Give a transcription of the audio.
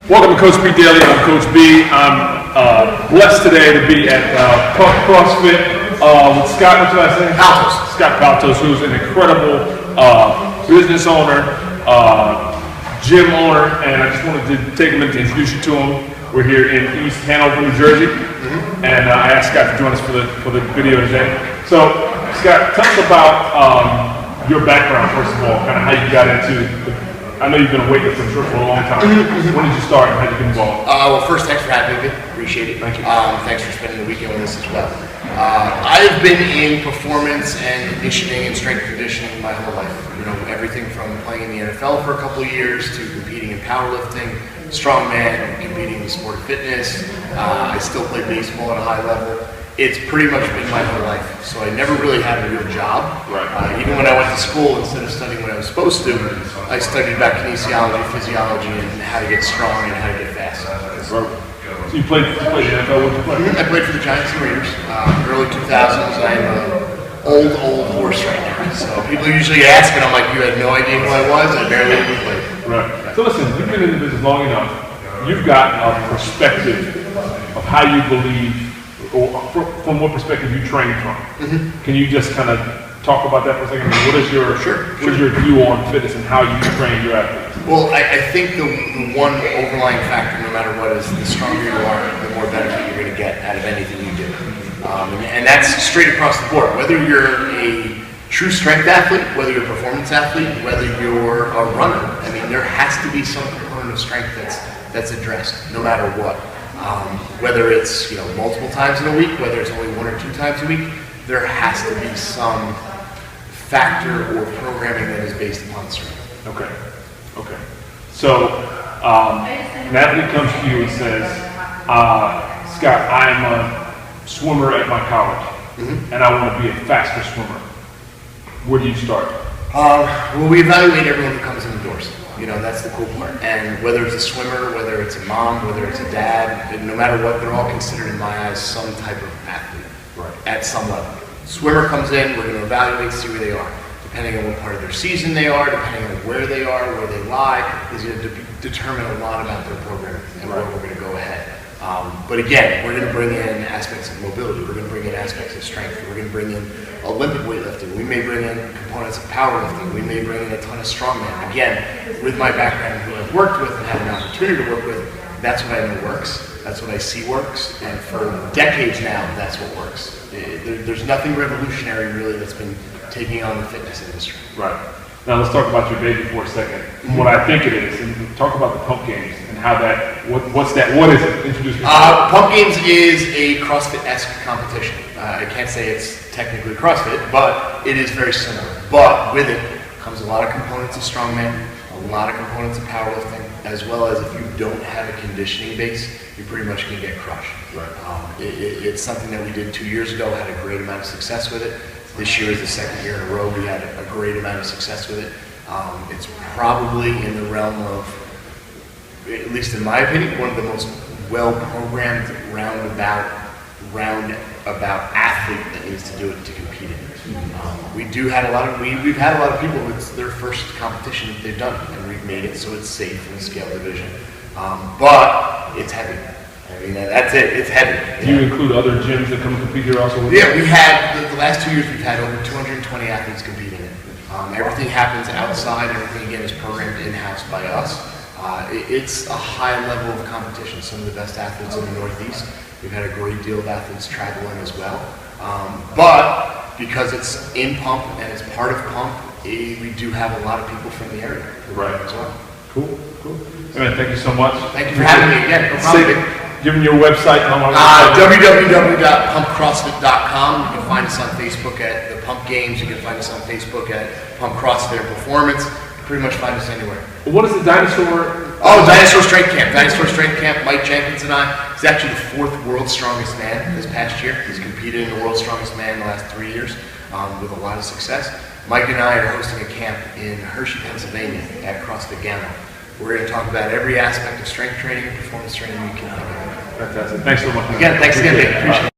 Welcome to Coach B Daily. I'm Coach B. I'm blessed today to be at Crossfit with Scott. What's your last name? Paltos. Scott Paltos, who's an incredible business owner, gym owner, and I just wanted to take a minute to introduce you to him. We're here in East Hanover, New Jersey, and I asked Scott to join us for the video today. So, Scott, tell us about your background first of all, kind of how you got into I know you've been a weightlifter for a long time. When did you start and how did you get involved? Well, first, thanks for having me. Appreciate it. Thank you. Thanks for spending the weekend with us as well. I've been in performance and conditioning and strength conditioning my whole life. You know, everything from playing in the NFL for a couple of years to competing in powerlifting, strongman, competing in the sport of fitness. I still play baseball at a high level. It's pretty much been my whole life. So I never really had a real job. Right. Even when I went to school, instead of studying what I was supposed to, I studied about kinesiology, physiology, and how to get strong and how to get fast. So you played the NFL? What did you play? I played for the Giants and Raiders. Early 2000s. I am an old horse right now. So people usually ask, and I'm like, you had no idea who I was? I barely even played. Right. So listen, you've been in the business long enough. You've got a perspective of how you believe, or from what perspective you train from. Can you just kind of talk about that for a second? What is your what is your view on fitness and how you train your athletes? Well, I think the one overlying factor, no matter what, is the stronger you are, the more benefit you're going to get out of anything you do. And that's straight across the board. Whether you're a true strength athlete, whether you're a performance athlete, whether you're a runner, I mean, there has to be some component of strength that's addressed, no matter what. Whether it's multiple times in a week, whether it's only 1 or 2 times a week, there has to be some factor or programming that is based upon strength. Okay. So an athlete comes to you and says, Scott, I'm a swimmer at my college, and I want to be a faster swimmer. Where do you start? Well, we evaluate everyone who comes in the doors. That's the cool part. And whether it's a swimmer, whether it's a mom, whether it's a dad, no matter what, they're all considered in my eyes some type of athlete at some level. Swimmer comes in, we're going to evaluate, see where they are. Depending on what part of their season they are, depending on where they are, where they lie, is going to determine a lot about their program and where we're going to go ahead. But again, we're going to bring in aspects of mobility. We're going to bring in aspects of strength. We're going to bring in Olympic weightlifting. We may bring in components of powerlifting. We may bring in a ton of strongman. Again, with my background, who I've worked with and had an opportunity to work with, that's what I know works. That's what I see works. And for decades now, that's what works. There's nothing revolutionary really that's been taking on the fitness industry. Right. Now let's talk about your baby for a second. What I think it is, and talk about the Pump Games and how that. What's that? What is it? Introduce me. Pump Games is a CrossFit-esque competition. I can't say it's technically CrossFit, but it is very similar. But with it comes a lot of components of strongman, a lot of components of powerlifting, as well as if you don't have a conditioning base, you pretty much can get crushed. Right. It's something that we did 2 years ago, had a great amount of success with it. This year is the second year in a row we had a great amount of success with it. It's probably in the realm of, at least in my opinion, one of the most well-programmed roundabout athlete that needs to do it to compete in. We've had a lot of people, it's their first competition that they've done, and we've made it so it's safe in the scale division. But it's heavy. I mean, that's it. It's heavy. Do you include other gyms that come compete here also? Yeah, we had, the last 2 years we've had over 220 athletes competing in it. Everything happens outside. Everything, again, is programmed in-house by us. It's a high level of competition. Some of the best athletes in the Northeast. We've had a great deal of athletes travel in as well. But because it's in Pump and it's part of Pump, we do have a lot of people from the area as well. Cool. Man, thank you so much. Thank you for having me again. No problem. Give them your website. www.pumpcrossfit.com. You can find us on Facebook at the Pump Games. You can find us on Facebook at Pump CrossFit Performance. You can pretty much find us anywhere. What is the Dinosaur? Dinosaur Strength Camp. Dinosaur Strength Camp. Mike Jenkins and I. He's actually the 4th World's Strongest Man this past year. He's competed in the World's Strongest Man in the last 3 years with a lot of success. Mike and I are hosting a camp in Hershey, Pennsylvania at CrossFit Gamma. We're going to talk about every aspect of strength training and performance training you can think of. Fantastic. Thanks so much. Again, thanks again, Dave. Appreciate it.